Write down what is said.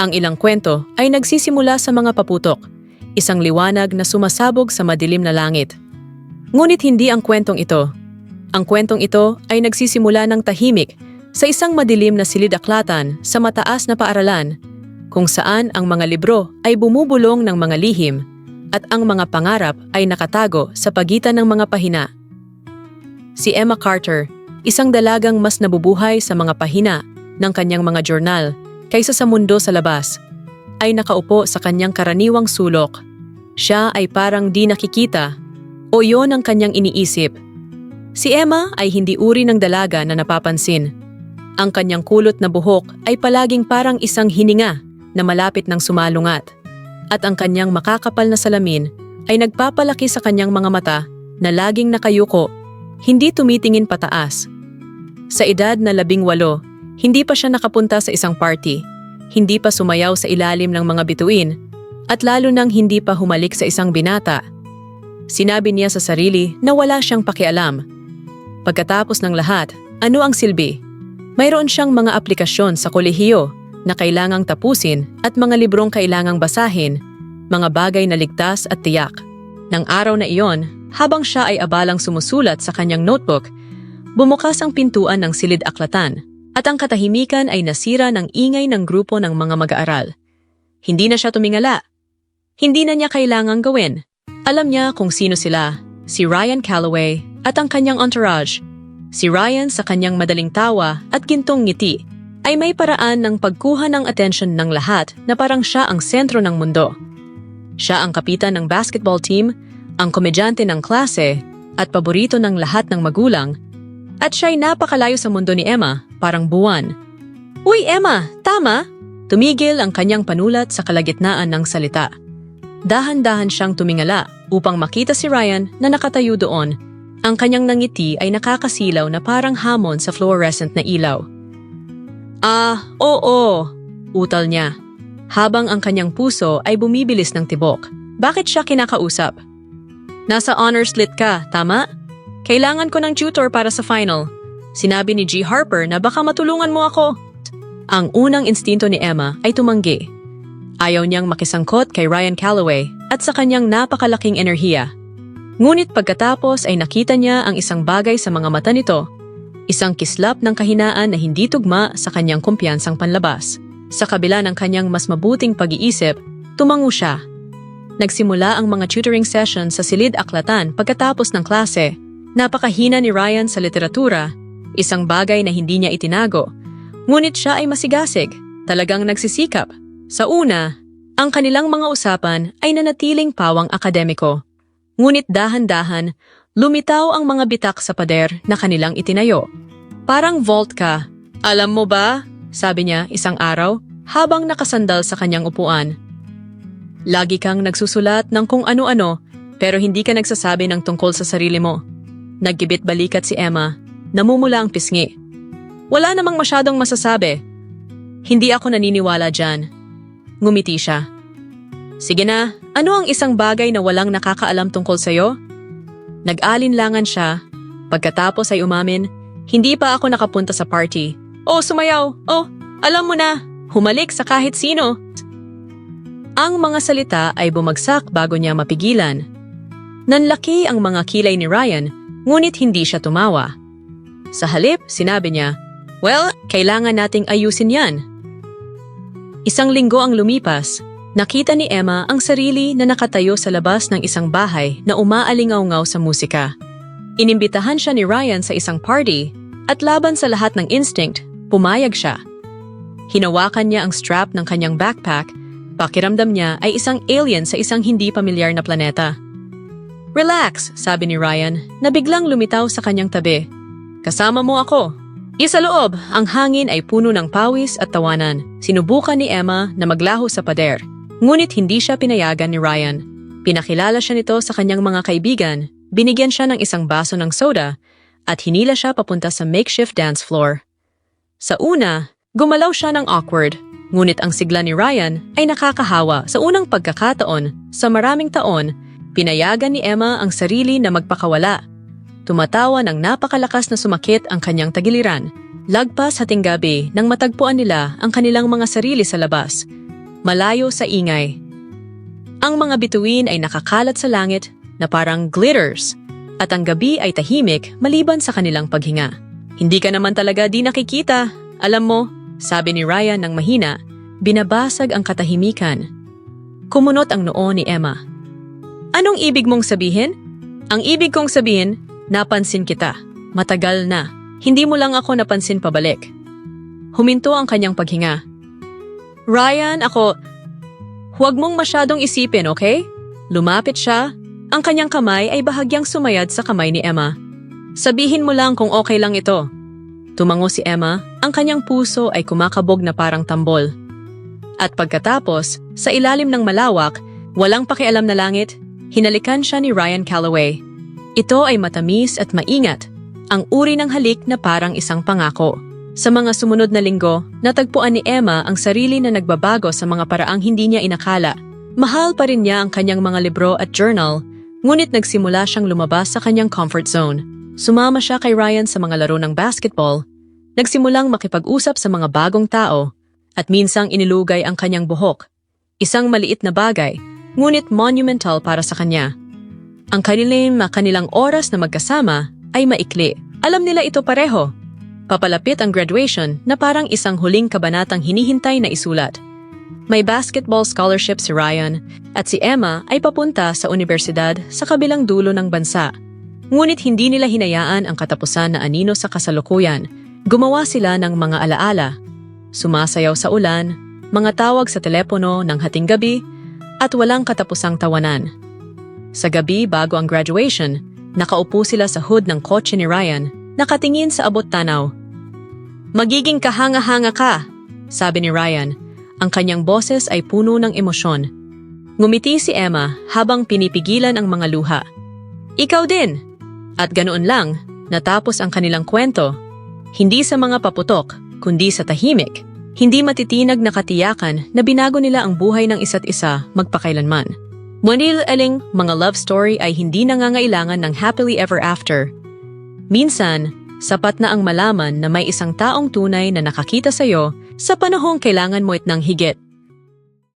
Ang ilang kwento ay nagsisimula sa mga paputok, isang liwanag na sumasabog sa madilim na langit. Ngunit hindi ang kwentong ito. Ang kwentong ito ay nagsisimula ng tahimik sa isang madilim na silid-aklatan sa mataas na paaralan, kung saan ang mga libro ay bumubulong ng mga lihim at ang mga pangarap ay nakatago sa pagitan ng mga pahina. Si Emma Carter, isang dalagang mas nabubuhay sa mga pahina ng kanyang mga journal kaysa sa mundo sa labas, ay nakaupo sa kanyang karaniwang sulok. Siya ay parang di nakikita o yon ang kanyang iniisip. Si Emma ay hindi uri ng dalaga na napapansin. Ang kanyang kulot na buhok ay palaging parang isang hininga na malapit ng sumalungat. At ang kanyang makakapal na salamin ay nagpapalaki sa kanyang mga mata na laging nakayuko, hindi tumitingin pataas. Sa edad na 18, hindi pa siya nakapunta sa isang party, hindi pa sumayaw sa ilalim ng mga bituin, at lalo nang hindi pa humalik sa isang binata. Sinabi niya sa sarili na wala siyang pakialam. Pagkatapos ng lahat, ano ang silbi? Mayroon siyang mga aplikasyon sa kolehiyo na kailangang tapusin at mga librong kailangang basahin, mga bagay na ligtas at tiyak. Nang araw na iyon, habang siya ay abalang sumusulat sa kanyang notebook, bumukas ang pintuan ng silid-aklatan at ang katahimikan ay nasira ng ingay ng grupo ng mga mag-aaral. Hindi na siya tumingala. Hindi na niya kailangang gawin. Alam niya kung sino sila, si Ryan Calloway at ang kanyang entourage. Si Ryan sa kanyang madaling tawa at gintong ngiti ay may paraan ng pagkuha ng atensyon ng lahat na parang siya ang sentro ng mundo. Siya ang kapitan ng basketball team, ang komedyante ng klase at paborito ng lahat ng magulang. At siya'y napakalayo sa mundo ni Emma, parang buwan. "Uy Emma, tama!" Tumigil ang kanyang panulat sa kalagitnaan ng salita. Dahan-dahan siyang tumingala upang makita si Ryan na nakatayo doon. Ang kanyang nangiti ay nakakasilaw na parang hamon sa fluorescent na ilaw. Oo," utal niya, habang ang kanyang puso ay bumibilis ng tibok. Bakit siya kinakausap? "Nasa honors lit ka, tama? Kailangan ko ng tutor para sa final. Sinabi ni G. Harper na baka matulungan mo ako." Ang unang instinto ni Emma ay tumanggi. Ayaw niyang makisangkot kay Ryan Calloway at sa kanyang napakalaking enerhiya. Ngunit pagkatapos ay nakita niya ang isang bagay sa mga mata nito, isang kislap ng kahinaan na hindi tugma sa kanyang kumpiyansang panlabas. Sa kabila ng kanyang mas mabuting pag-iisip, tumango siya. Nagsimula ang mga tutoring session sa silid-aklatan pagkatapos ng klase. Napakahina ni Ryan sa literatura, isang bagay na hindi niya itinago. Ngunit siya ay masigasig, talagang nagsisikap. Sa una, ang kanilang mga usapan ay nanatiling pawang akademiko. Ngunit dahan-dahan, lumitaw ang mga bitak sa pader na kanilang itinayo. "Parang vault ka. Alam mo ba?" sabi niya isang araw habang nakasandal sa kanyang upuan. "Lagi kang nagsusulat ng kung ano-ano pero hindi ka nagsasabi ng tungkol sa sarili mo." Naggibit balikat si Emma, namumula ang pisngi. "Wala namang masyadong masasabi. Hindi ako naniniwala dyan." Ngumiti siya. "Sige na, ano ang isang bagay na walang nakakaalam tungkol sa'yo?" Nag-alinlangan siya. Pagkatapos ay umamin, "Hindi pa ako nakapunta sa party." "Oh, sumayaw! Oh, alam mo na, humalik sa kahit sino." Ang mga salita ay bumagsak bago niya mapigilan. Nanlaki ang mga kilay ni Ryan, ngunit hindi siya tumawa. Sa halip, sinabi niya, "Well, kailangan nating ayusin yan." Isang linggo ang lumipas. Nakita ni Emma ang sarili na nakatayo sa labas ng isang bahay na umaalingaw-ngaw sa musika. Inimbitahan siya ni Ryan sa isang party at laban sa lahat ng instinct, pumayag siya. Hinawakan niya ang strap ng kanyang backpack, pakiramdam niya ay isang alien sa isang hindi pamilyar na planeta. "Relax," sabi ni Ryan na biglang lumitaw sa kanyang tabi. "Kasama mo ako." Isa loob, ang hangin ay puno ng pawis at tawanan. Sinubukan ni Emma na maglaho sa pader, ngunit hindi siya pinayagan ni Ryan. Pinakilala siya nito sa kanyang mga kaibigan, binigyan siya ng isang baso ng soda, at hinila siya papunta sa makeshift dance floor. Sa una, gumalaw siya ng awkward, ngunit ang sigla ni Ryan ay nakakahawa. Sa unang pagkakataon, sa maraming taon, pinayagan ni Emma ang sarili na magpakawala. Tumatawa ng napakalakas na sumakit ang kanyang tagiliran. Lagpas hating gabi nang matagpuan nila ang kanilang mga sarili sa labas. malayo sa ingay. Ang mga bituin ay nakakalat sa langit na parang glitters at ang gabi ay tahimik maliban sa kanilang paghinga. Hindi ka naman talaga di nakikita. Alam mo, sabi ni Ryan ng mahina, binabasag ang katahimikan. Kumunot ang noo ni Emma. Anong ibig mong sabihin? Ang ibig kong sabihin, napansin kita. Matagal na. Hindi mo lang ako napansin pabalik. Huminto ang kanyang paghinga. Ryan, huwag mong masyadong isipin, okay? Lumapit siya. Ang kanyang kamay ay bahagyang sumayad sa kamay ni Emma. Sabihin mo lang kung okay lang ito. Tumango si Emma, ang kanyang puso ay kumakabog na parang tambol. At pagkatapos, sa ilalim ng malawak, walang pakialam na langit, hinalikan siya ni Ryan Calloway. Ito ay matamis at maingat, ang uri ng halik na parang isang pangako. Sa mga sumunod na linggo, natagpuan ni Emma ang sarili na nagbabago sa mga paraang hindi niya inakala. Mahal pa rin niya ang kanyang mga libro at journal, ngunit nagsimula siyang lumabas sa kanyang comfort zone. Sumama siya kay Ryan sa mga laro ng basketball, nagsimulang makipag-usap sa mga bagong tao, at minsang inilugay ang kanyang buhok. Isang maliit na bagay, ngunit monumental para sa kanya. Ang kanilang oras na magkasama ay maikli. Alam nila ito pareho. Papalapit ang graduation na parang isang huling kabanatang hinihintay na isulat. May basketball scholarship si Ryan at si Emma ay papunta sa universidad sa kabilang dulo ng bansa. Ngunit hindi nila hinayaan ang katapusan na anino sa kasalukuyan. Gumawa sila ng mga alaala. Sumasayaw sa ulan, mga tawag sa telepono ng hating gabi, at walang katapusang tawanan. Sa gabi bago ang graduation, nakaupo sila sa hood ng kotse ni Ryan, nakatingin sa abot tanaw. Magiging kahanga-hanga ka, sabi ni Ryan. Ang kanyang boses ay puno ng emosyon. Ngumiti si Emma habang pinipigilan ang mga luha. Ikaw din! At ganoon lang, natapos ang kanilang kwento. Hindi sa mga paputok, kundi sa tahimik. Hindi matitinag na katiyakan na binago nila ang buhay ng isa't isa magpakailanman. Aling mga love story ay hindi nangangailangan ng happily ever after. Minsan, sapat na ang malaman na may isang taong tunay na nakakita sa'yo sa panahong kailangan mo itnang higit.